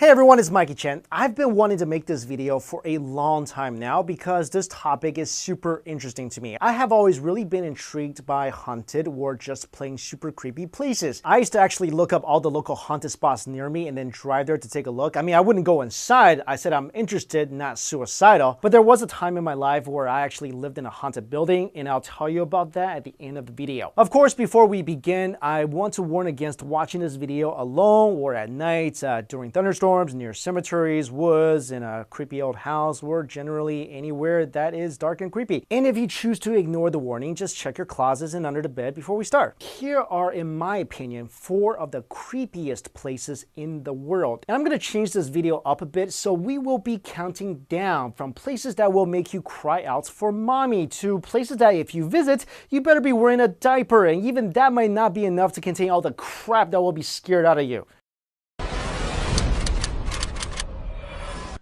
Hey everyone, it's Mikey Chen. I've been wanting to make this video for a long time now because this topic is super interesting to me. I have always really been intrigued by haunted or just plain super creepy places. I used to actually look up all the local haunted spots near me and then drive there to take a look. I mean, I wouldn't go inside. I said I'm interested, not suicidal. But there was a time in my life where I actually lived in a haunted building, and I'll tell you about that at the end of the video. Of course, before we begin, I want to warn against watching this video alone or at night during thunderstorms, near cemeteries, woods, in a creepy old house, or generally anywhere that is dark and creepy. And if you choose to ignore the warning, just check your closets and under the bed before we start. Here are, in my opinion, 4 of the creepiest places in the world. And I'm going to change this video up a bit, so we will be counting down from places that will make you cry out for mommy to places that if you visit, you better be wearing a diaper, and even that might not be enough to contain all the crap that will be scared out of you.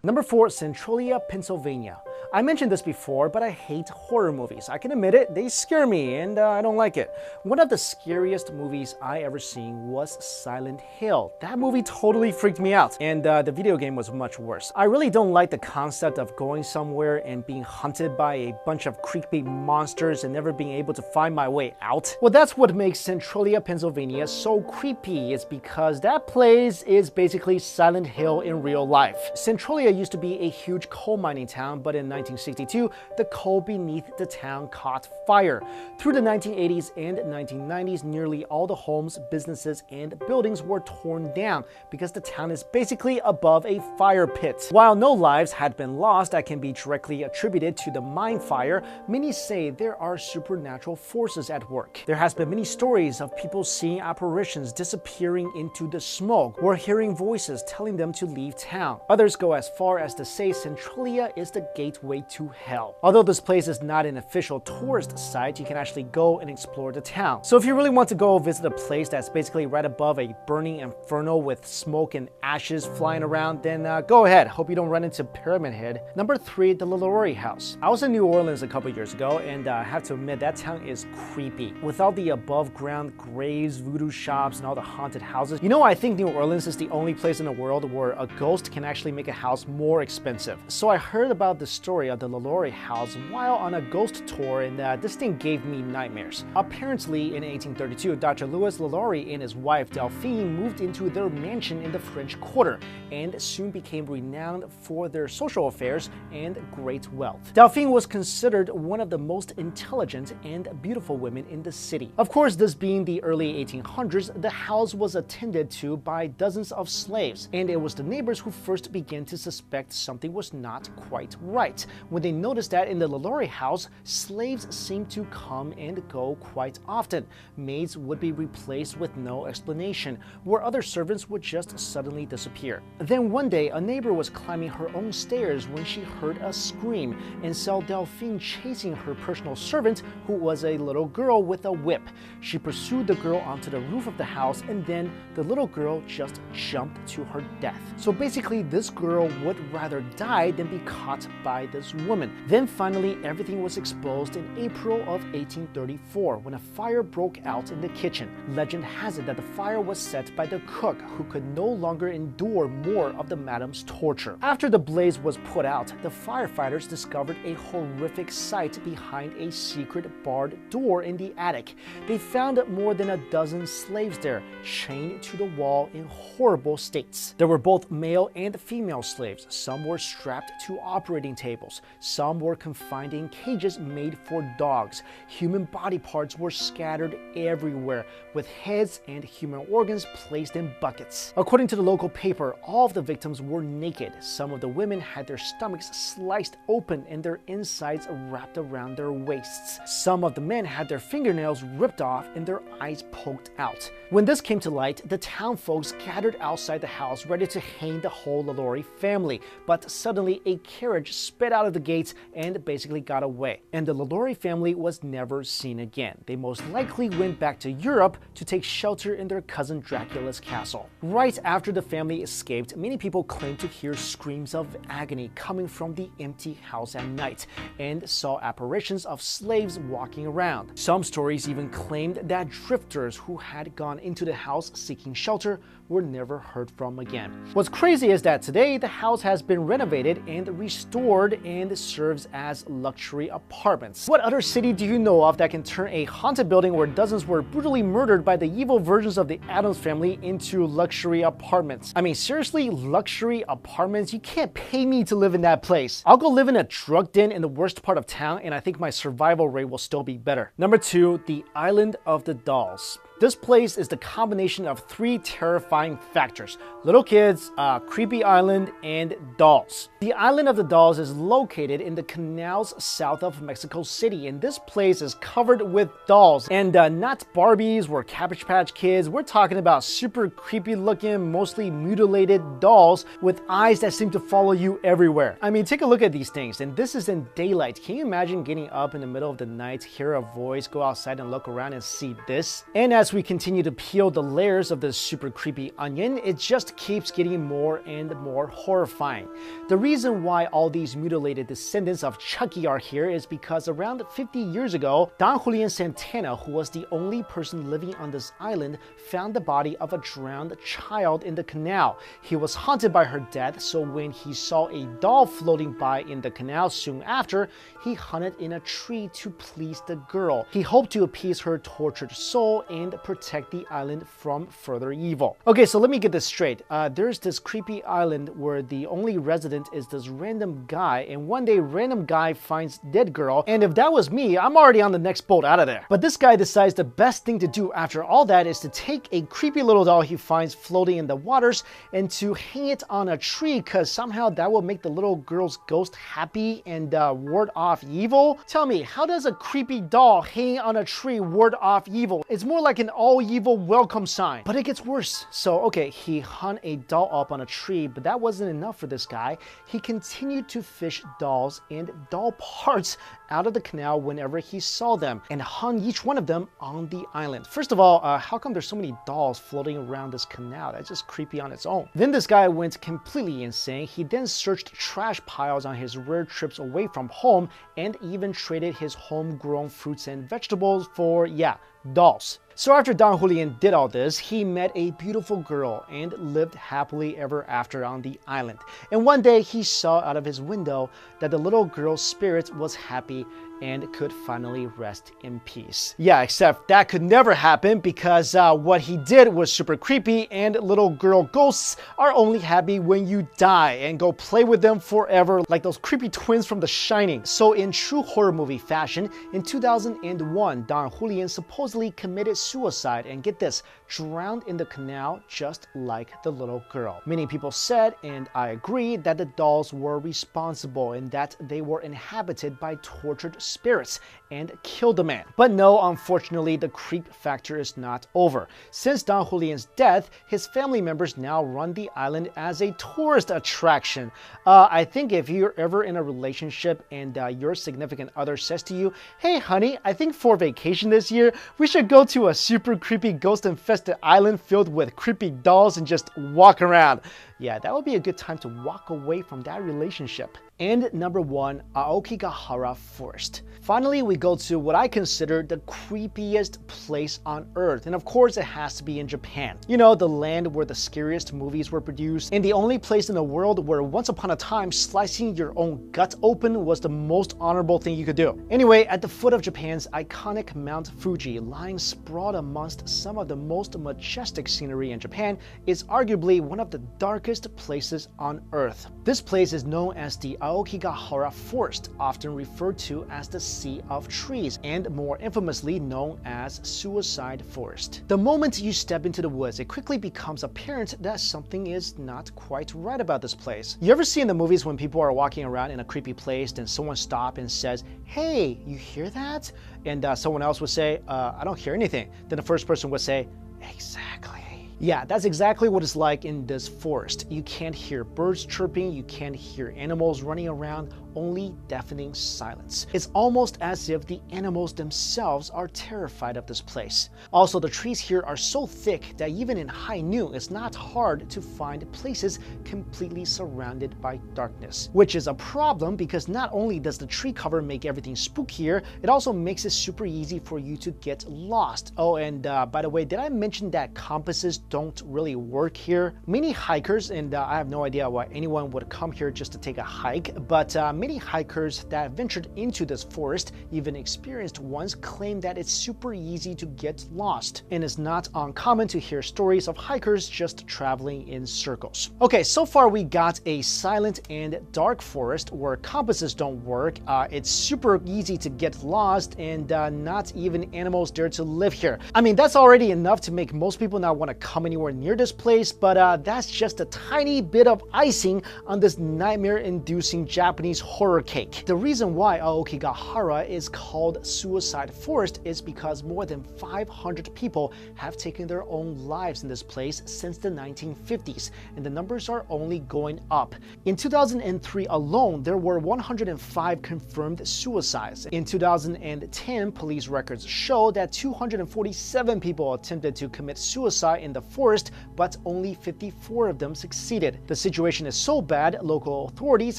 Number 4, Centralia, Pennsylvania. I mentioned this before, but I hate horror movies. I can admit it, they scare me, and I don't like it. One of the scariest movies I ever seen was Silent Hill. That movie totally freaked me out, and the video game was much worse. I really don't like the concept of going somewhere and being hunted by a bunch of creepy monsters and never being able to find my way out. Well, that's what makes Centralia, Pennsylvania so creepy, is because that place is basically Silent Hill in real life. Centralia used to be a huge coal mining town, but in 1962, the coal beneath the town caught fire. Through the 1980s and 1990s, nearly all the homes, businesses, and buildings were torn down because the town is basically above a fire pit. While no lives had been lost that can be directly attributed to the mine fire, many say there are supernatural forces at work. There has been many stories of people seeing apparitions disappearing into the smoke or hearing voices telling them to leave town. Others go as far as to say Centralia is the gateway to hell. Although this place is not an official tourist site, you can actually go and explore the town. So if you really want to go visit a place that's basically right above a burning inferno with smoke and ashes flying around, then go ahead. Hope you don't run into Pyramid Head. Number 3, the LaLaurie House. I was in New Orleans a couple years ago, and I have to admit that town is creepy. With all the above ground graves, voodoo shops, and all the haunted houses. You know, I think New Orleans is the only place in the world where a ghost can actually make a house more expensive. So I heard about the story of the LaLaurie House while on a ghost tour, and this thing gave me nightmares. Apparently, in 1832, Dr. Louis LaLaurie and his wife Delphine moved into their mansion in the French Quarter and soon became renowned for their social affairs and great wealth. Delphine was considered one of the most intelligent and beautiful women in the city. Of course, this being the early 1800s, the house was attended to by dozens of slaves, and it was the neighbors who first began to suspect something was not quite right when they noticed that in the LaLaurie house, slaves seemed to come and go quite often. Maids would be replaced with no explanation, where other servants would just suddenly disappear. Then one day, a neighbor was climbing her own stairs when she heard a scream and saw Delphine chasing her personal servant, who was a little girl with a whip. She pursued the girl onto the roof of the house, and then the little girl just jumped to her death. So basically, this girl would rather die than be caught by this woman. Then finally, everything was exposed in April of 1834 when a fire broke out in the kitchen. Legend has it that the fire was set by the cook, who could no longer endure more of the madam's torture. After the blaze was put out, the firefighters discovered a horrific sight behind a secret barred door in the attic. They found more than a dozen slaves there, chained to the wall in horrible states. There were both male and female slaves. Some were strapped to operating tables. Some were confined in cages made for dogs. Human body parts were scattered everywhere, with heads and human organs placed in buckets. According to the local paper, all of the victims were naked. Some of the women had their stomachs sliced open and their insides wrapped around their waists. Some of the men had their fingernails ripped off and their eyes poked out. When this came to light, the town folks gathered outside the house ready to hang the whole LaLaurie family, but suddenly a carriage sped out of the gates and basically got away. And the Lalaurie family was never seen again. They most likely went back to Europe to take shelter in their cousin Dracula's castle. Right after the family escaped, many people claimed to hear screams of agony coming from the empty house at night and saw apparitions of slaves walking around. Some stories even claimed that drifters who had gone into the house seeking shelter were never heard from again. What's crazy is that today the house has been renovated and restored and serves as luxury apartments. What other city do you know of that can turn a haunted building where dozens were brutally murdered by the evil versions of the Addams family into luxury apartments? I mean, seriously, luxury apartments? You can't pay me to live in that place. I'll go live in a drug den in the worst part of town and I think my survival rate will still be better. Number 2, the Island of the Dolls. This place is the combination of 3 terrifying factors: little kids, creepy island, and dolls. The Island of the Dolls is located in the canals south of Mexico City, and this place is covered with dolls. And not Barbies or Cabbage Patch Kids. We're talking about super creepy looking, mostly mutilated dolls with eyes that seem to follow you everywhere. I mean, take a look at these things, and this is in daylight. Can you imagine getting up in the middle of the night, hear a voice, go outside and look around and see this? And as we continue to peel the layers of this super creepy onion, it just keeps getting more and more horrifying. The reason why all these mutilated descendants of Chucky are here is because around 50 years ago, Don Julian Santana, who was the only person living on this island, found the body of a drowned child in the canal. He was haunted by her death, so when he saw a doll floating by in the canal soon after, he hunted in a tree to please the girl. He hoped to appease her tortured soul and protect the island from further evil. Okay, so let me get this straight. There's this creepy island where the only resident is this random guy, and one day random guy finds dead girl, and if that was me, I'm already on the next boat out of there. But this guy decides the best thing to do after all that is to take a creepy little doll he finds floating in the waters and to hang it on a tree, because somehow that will make the little girl's ghost happy and ward off evil. Tell me, how does a creepy doll hanging on a tree ward off evil? It's more like an all evil welcome sign. But it gets worse. So okay, he hung a doll up on a tree, but that wasn't enough for this guy. He continued to fish dolls and doll parts out of the canal whenever he saw them and hung each one of them on the island. First of all, how come there's so many dolls floating around this canal? That's just creepy on its own. Then this guy went completely insane. He then searched trash piles on his rare trips away from home and even traded his homegrown fruits and vegetables for, yeah, dolls. So after Don Julian did all this, he met a beautiful girl and lived happily ever after on the island. And one day he saw out of his window that the little girl's spirit was happy and could finally rest in peace. Yeah, except that could never happen because what he did was super creepy, and little girl ghosts are only happy when you die and go play with them forever like those creepy twins from The Shining. So in true horror movie fashion, in 2001, Don Julian supposedly committed suicide and, get this, drowned in the canal just like the little girl. Many people said, and I agree, that the dolls were responsible and that they were inhabited by tortured spirits and killed the man. But no, unfortunately, the creep factor is not over. Since Don Julian's death, his family members now run the island as a tourist attraction. I think if you're ever in a relationship and your significant other says to you, "Hey honey, I think for vacation this year, we should go to a super creepy ghost-infested island filled with creepy dolls and just walk around." Yeah, that would be a good time to walk away from that relationship. And number 1, Aokigahara Forest. Finally, we go to what I consider the creepiest place on earth. And of course, it has to be in Japan. You know, the land where the scariest movies were produced, and the only place in the world where once upon a time slicing your own gut open was the most honorable thing you could do. Anyway, at the foot of Japan's iconic Mount Fuji, lying sprawled amongst some of the most majestic scenery in Japan, is arguably one of the darkest places on earth. This place is known as the Aokigahara Forest, often referred to as the Sea of Trees, and more infamously known as Suicide Forest. The moment you step into the woods, it quickly becomes apparent that something is not quite right about this place. You ever see in the movies when people are walking around in a creepy place, then someone stops and says, "Hey, you hear that?" And someone else would say, "I don't hear anything." Then the first person would say, "Exactly." Yeah, that's exactly what it's like in this forest. You can't hear birds chirping, you can't hear animals running around, only deafening silence. It's almost as if the animals themselves are terrified of this place. Also, the trees here are so thick that even in high noon, it's not hard to find places completely surrounded by darkness. Which is a problem because not only does the tree cover make everything spookier, it also makes it super easy for you to get lost. Oh, and by the way, did I mention that compasses don't really work here? Many hikers, and I have no idea why anyone would come here just to take a hike, but many hikers that ventured into this forest, even experienced ones, claim that it's super easy to get lost, and it's not uncommon to hear stories of hikers just traveling in circles. Okay, so far we got a silent and dark forest where compasses don't work. It's super easy to get lost, and not even animals dare to live here. I mean, that's already enough to make most people not want to come anywhere near this place, but that's just a tiny bit of icing on this nightmare-inducing Japanese horror cake. The reason why Aokigahara is called Suicide Forest is because more than 500 people have taken their own lives in this place since the 1950s, and the numbers are only going up. In 2003 alone, there were 105 confirmed suicides. In 2010, police records show that 247 people attempted to commit suicide in the forest, but only 54 of them succeeded. The situation is so bad, local authorities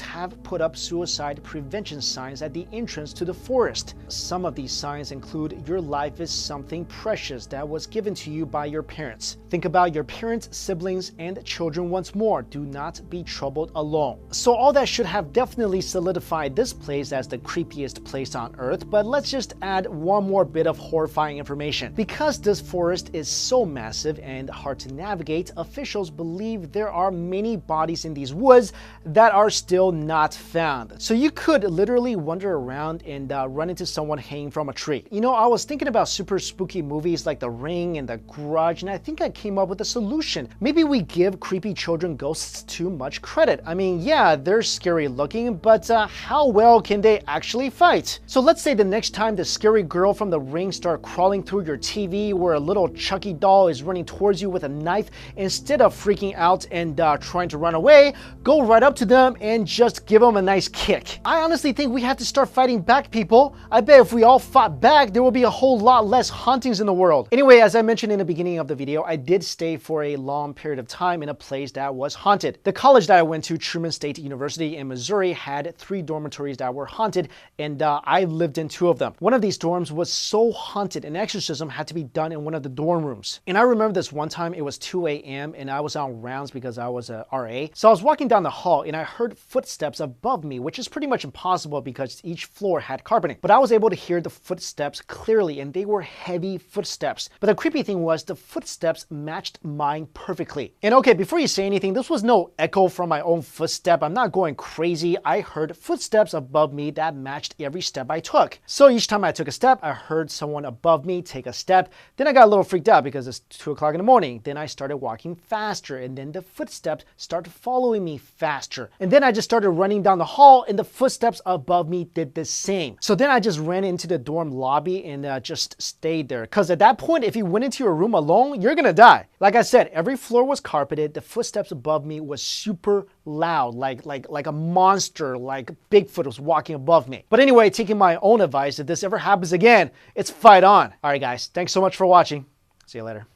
have put up suicide prevention signs at the entrance to the forest. Some of these signs include "Your life is something precious that was given to you by your parents. Think about your parents, siblings, and children once more. Do not be troubled alone." So all that should have definitely solidified this place as the creepiest place on earth, but let's just add one more bit of horrifying information. Because this forest is so massive and hard to navigate, officials believe there are many bodies in these woods that are still not found. So you could literally wander around and run into someone hanging from a tree. You know, I was thinking about super spooky movies like The Ring and The Grudge, and I think I came up with a solution. Maybe we give creepy children ghosts too much credit. I mean, yeah, they're scary looking, but how well can they actually fight? So let's say the next time the scary girl from The Ring starts crawling through your TV where a little Chucky doll is running towards you with a knife, instead of freaking out and trying to run away, go right up to them and just give them a nice kick. I honestly think we have to start fighting back, people. I bet if we all fought back, there will be a whole lot less hauntings in the world. Anyway, as I mentioned in the beginning of the video, I did stay for a long period of time in a place that was haunted. The college that I went to, Truman State University in Missouri, had 3 dormitories that were haunted, and I lived in 2 of them. One of these dorms was so haunted, an exorcism had to be done in one of the dorm rooms. And I remember this one time, it was 2 a.m. and I was on rounds because I was a RA. So I was walking down the hall and I heard footsteps above me, which is pretty much impossible because each floor had carpeting. But I was able to hear the footsteps clearly, and they were heavy footsteps. But the creepy thing was the footsteps matched mine perfectly. And okay, before you say anything, this was no echo from my own footstep. I'm not going crazy. I heard footsteps above me that matched every step I took. So each time I took a step, I heard someone above me take a step. Then I got a little freaked out because it's 2 o'clock in the morning. Then I started walking faster, and then the footsteps started following me faster. And then I just started running down the hall, and the footsteps above me did the same. So then I just ran into the dorm lobby and just stayed there. Because at that point, if you went into your room alone, you're gonna die. Like I said, every floor was carpeted. The footsteps above me was super loud, like a monster, like Bigfoot was walking above me. But anyway, taking my own advice, if this ever happens again, it's fight on. All right, guys, thanks so much for watching. See you later.